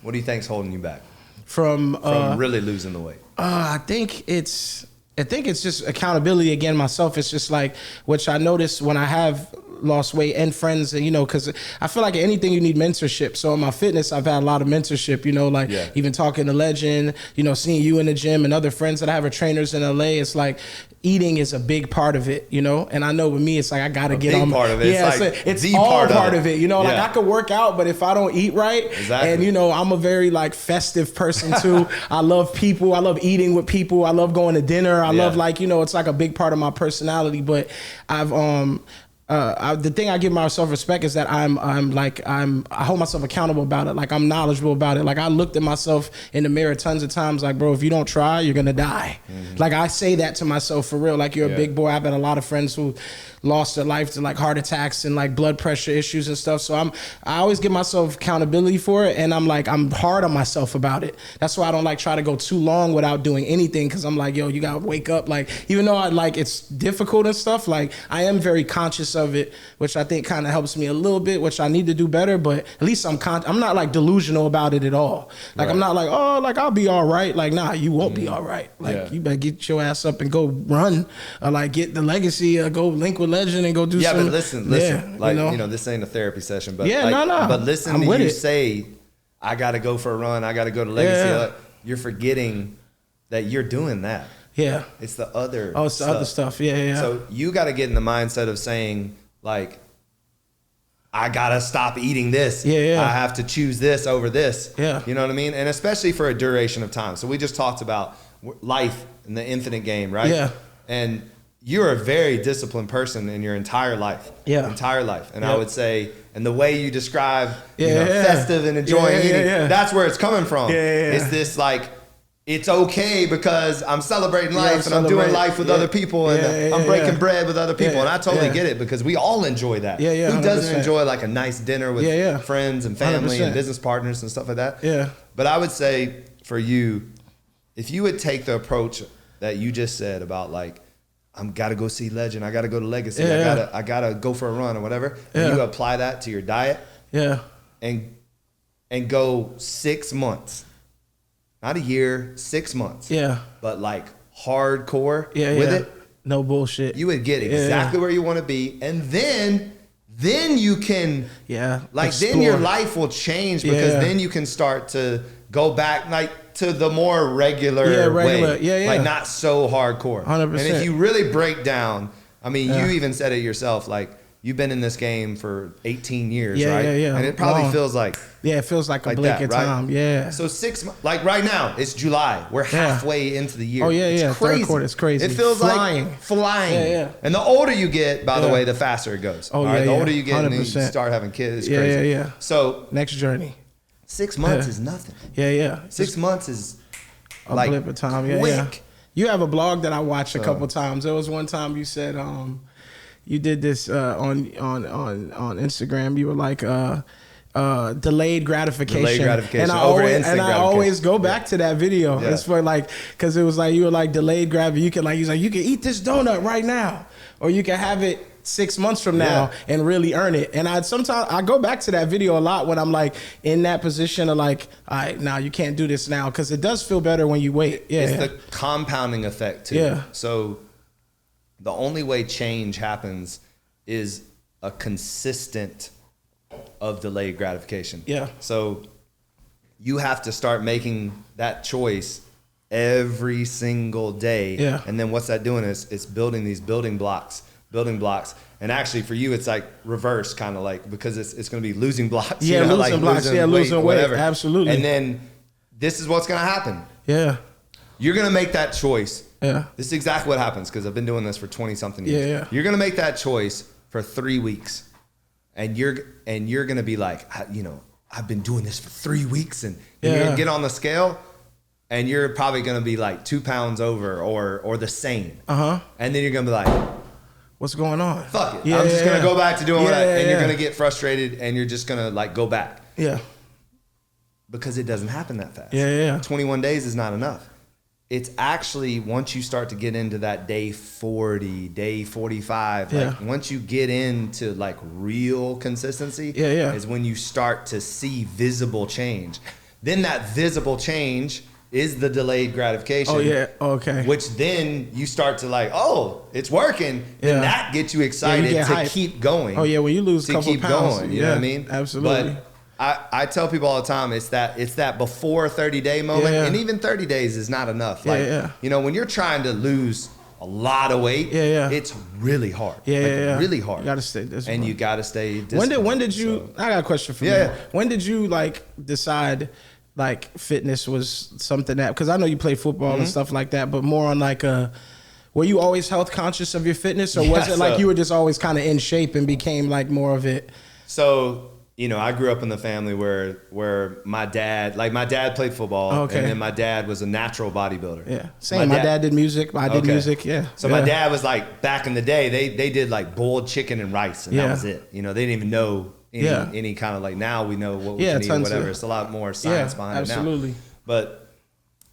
What do you think's holding you back from really losing the weight? I think it's just accountability again. Myself, it's just like, which I noticed when I have lost weight and friends, and because I feel like anything you need mentorship. So in my fitness, I've had a lot of mentorship, like even talking to Legend, seeing you in the gym and other friends that I have are trainers in LA. It's like eating is a big part of it, and I know with me, it's like I got to get on part of it. Yeah, it's all part of it. Like I could work out, but if I don't eat right, exactly. And I'm a very like festive person too. I love people. I love eating with people. I love going to dinner. I love it's like a big part of my personality. But the thing I give myself respect is that I hold myself accountable about it. Like I'm knowledgeable about it. Like I looked at myself in the mirror tons of times. Like, bro, if you don't try, you're gonna die. Mm-hmm. Like I say that to myself for real. Like you're a big boy. I've had a lot of friends who lost their life to like heart attacks and like blood pressure issues and stuff. So I always give myself accountability for it, and I'm hard on myself about it. That's why I don't like try to go too long without doing anything, because I'm like, yo, you gotta wake up. Like even though it's difficult and stuff, like I am very conscious of it, which I think kind of helps me a little bit, which I need to do better. But at least I'm not like delusional about it at all. Like right. I'm not like, oh, like I'll be all right. Like nah, you won't be all right. Like you better get your ass up and go run, or like get the legacy, or go link with Legend and go do some. Yeah, but listen. Like this ain't a therapy session, but no. But listen to you say, I got to go for a run. I got to go to legacy. Yeah. You're forgetting that you're doing that. Yeah, it's the other. Oh, it's the other stuff. Yeah. So you got to get in the mindset of saying like, I gotta stop eating this. Yeah. I have to choose this over this. Yeah. You know what I mean? And especially for a duration of time. So we just talked about life and the infinite game, right? Yeah. And you're a very disciplined person in your entire life. Yeah. Entire life. And I would say, and the way you describe, festive and enjoying eating, that's where it's coming from. Yeah. It's this like, it's okay because I'm celebrating life and I'm doing life with other people and I'm breaking bread with other people. And I totally get it, because we all enjoy that. Yeah. Who doesn't enjoy like a nice dinner with friends and family 100%. and business partners and stuff like that? Yeah. But I would say for you, if you would take the approach that you just said about like, I'm gotta go see Legend, I gotta go to Legacy, I gotta go for a run or whatever, and you apply that to your diet, and go 6 months, not a year, 6 months, but like hardcore with it, no bullshit, you would get exactly where you want to be, and then you can explore. Then your life will change, because then you can start to go back like to the more regular way. Like not so hardcore. 100%. And if you really break down, I mean, you even said it yourself, like you've been in this game for 18 years, right? Yeah. And it probably feels like it feels like a blink of time. Right? Yeah. So 6 months, like right now, it's July. We're halfway into the year. Oh yeah, it's crazy. Third quarter, it's crazy. It feels like flying. Yeah. And the older you get, by the way, the faster it goes. Oh the older you get, and you start having kids, it's crazy. Yeah. So next journey. 6 months is nothing. Yeah. 6 months is a like blip of time. Yeah. You have a blog that I watched a couple times. There was one time you said you did this on Instagram. You were like delayed gratification. Delayed gratification. And I always go back to that video. It's for like, because it was like you were like delayed gratification. You can eat this donut right now, or you can have it 6 months from now and really earn it. And I go back to that video a lot when I'm like in that position of like, all right, now you can't do this now, because it does feel better when you wait. It's the compounding effect too. Yeah. So the only way change happens is a consistent of delayed gratification. Yeah. So you have to start making that choice every single day. Yeah. And then what's that doing is it's building these building blocks. And actually for you, it's like reverse, kind of like, because it's going to be losing blocks. Yeah, losing blocks. Losing weight. Whatever. Absolutely. And then this is what's going to happen. Yeah. You're going to make that choice. Yeah. This is exactly what happens, because I've been doing this for 20 something years. Yeah. You're going to make that choice for 3 weeks. And you're going to be like, I've been doing this for 3 weeks, and you're going to get on the scale, and you're probably going to be like 2 pounds over or the same. And then you're going to be like, what's going on? Fuck it. I'm just going to go back to doing what and you're going to get frustrated, and you're just going to like go back. Yeah. Because it doesn't happen that fast. Yeah. 21 days is not enough. It's actually, once you start to get into that day 40, day 45, like once you get into like real consistency, is when you start to see visible change. then that visible change is the delayed gratification. Oh yeah, okay. Which then you start to like, oh, it's working. Yeah. And that gets you excited get to hype. keep going. Oh yeah, when you lose a couple keep pounds, going, you know what I mean? Absolutely. But I tell people all the time, it's that before 30-day moment, Yeah. and even 30 days is not enough. Like, you know, when you're trying to lose a lot of weight, it's really hard. Really hard. You gotta stay disciplined. And you gotta stay disciplined. When did you? I got a question for you. When did you like decide like fitness was something that? Because I know you play football and stuff like that, but more on like a. Were you always health conscious of your fitness, or was it like you were just always kind of in shape and became like more of it? So. You know, I grew up in the family where my dad played football, and then my dad was a natural bodybuilder. Yeah, same. My dad did music. I did music. Yeah. So my dad was like, back in the day, they did like boiled chicken and rice, and that was it. You know, they didn't even know any kind of like, now we know what we can eat or whatever. It's a lot more science behind it now. Absolutely. But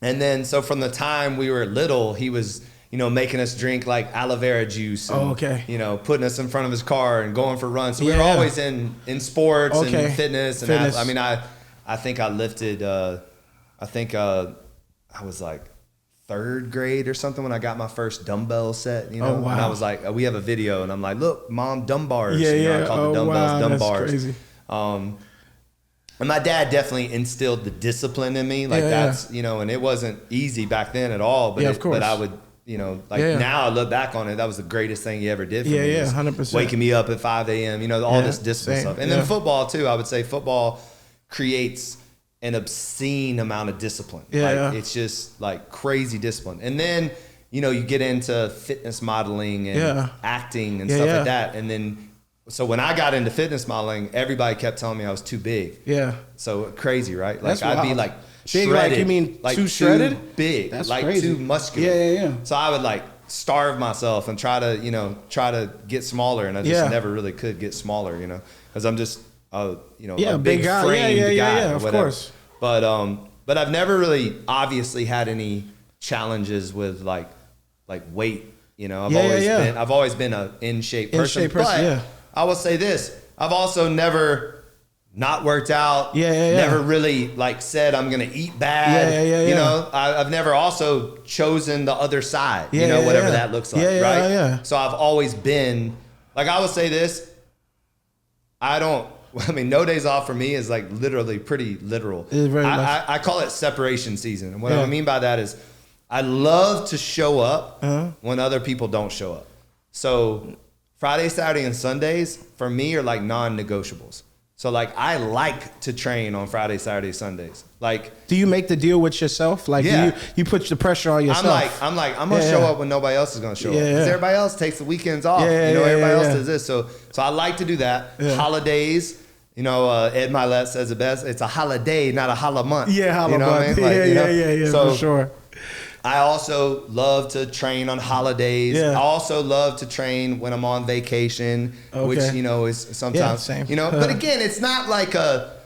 and then so from the time we were little, he was, you know, making us drink like aloe vera juice. And, you know, putting us in front of his car and going for runs. So we were always in sports and fitness. And I mean, I think I lifted, I was like 3rd grade or something when I got my first dumbbell set, you know. And I was like, we have a video and I'm like, look, Mom, dumb bars. You know, I call the dumbbells dumb bars. Crazy. And my dad definitely instilled the discipline in me. Like that's, you know, and it wasn't easy back then at all. But, of course. But I would, you know, like now I look back on it, that was the greatest thing he ever did for me. 100%. Waking me up at 5 a.m., you know, all this discipline stuff. And then football too, I would say football creates an obscene amount of discipline. It's just like crazy discipline. And then, you know, you get into fitness modeling and acting and stuff like that. And then, so when I got into fitness modeling, everybody kept telling me I was too big. So crazy, right? Like I'd be like, big, shredded, like you mean like too shredded? Big, that's like crazy. too muscular. So I would like starve myself and try to get smaller, and I just never really could get smaller, you know, because I'm just a big guy. framed guy. Of course. But I've never really obviously had any challenges with like weight. You know, I've always been a in shape person. But I will say this: I've also never not worked out, never really like said I'm gonna eat bad. You know, I've never also chosen the other side, you know, whatever that looks like, right? So I've always been, like, I would say this, I mean, no days off for me is like literally pretty literal. I call it separation season. And what I mean by that is I love to show up when other people don't show up. So Friday, Saturday, and Sundays for me are like non-negotiables. So like I like to train on Friday, Saturday, Sundays. Like, do you make the deal with yourself? Like, you put the pressure on yourself? I'm gonna show up when nobody else is gonna show up. Because everybody else takes the weekends off. Everybody else does this. So I like to do that. Holidays, you know, Ed Milet says it best. It's a holiday, not a holla month. You know what I mean? Like, so, for sure. I also love to train on holidays. I also love to train when I'm on vacation, which, you know, is sometimes, you know, but again, it's not like a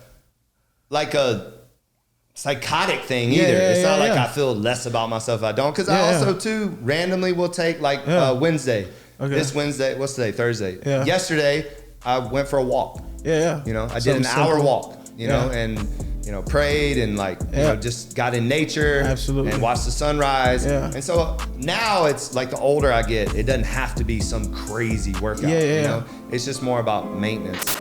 psychotic thing either. It's not like I feel less about myself if I don't. Because I also too randomly will take like Wednesday. This Wednesday, what's today? Thursday. Yesterday, I went for a walk. You know, I did an hour walk, you know, and, you know, prayed and like, you know, just got in nature and watched the sunrise. And so now it's like the older I get, it doesn't have to be some crazy workout, you know, it's just more about maintenance.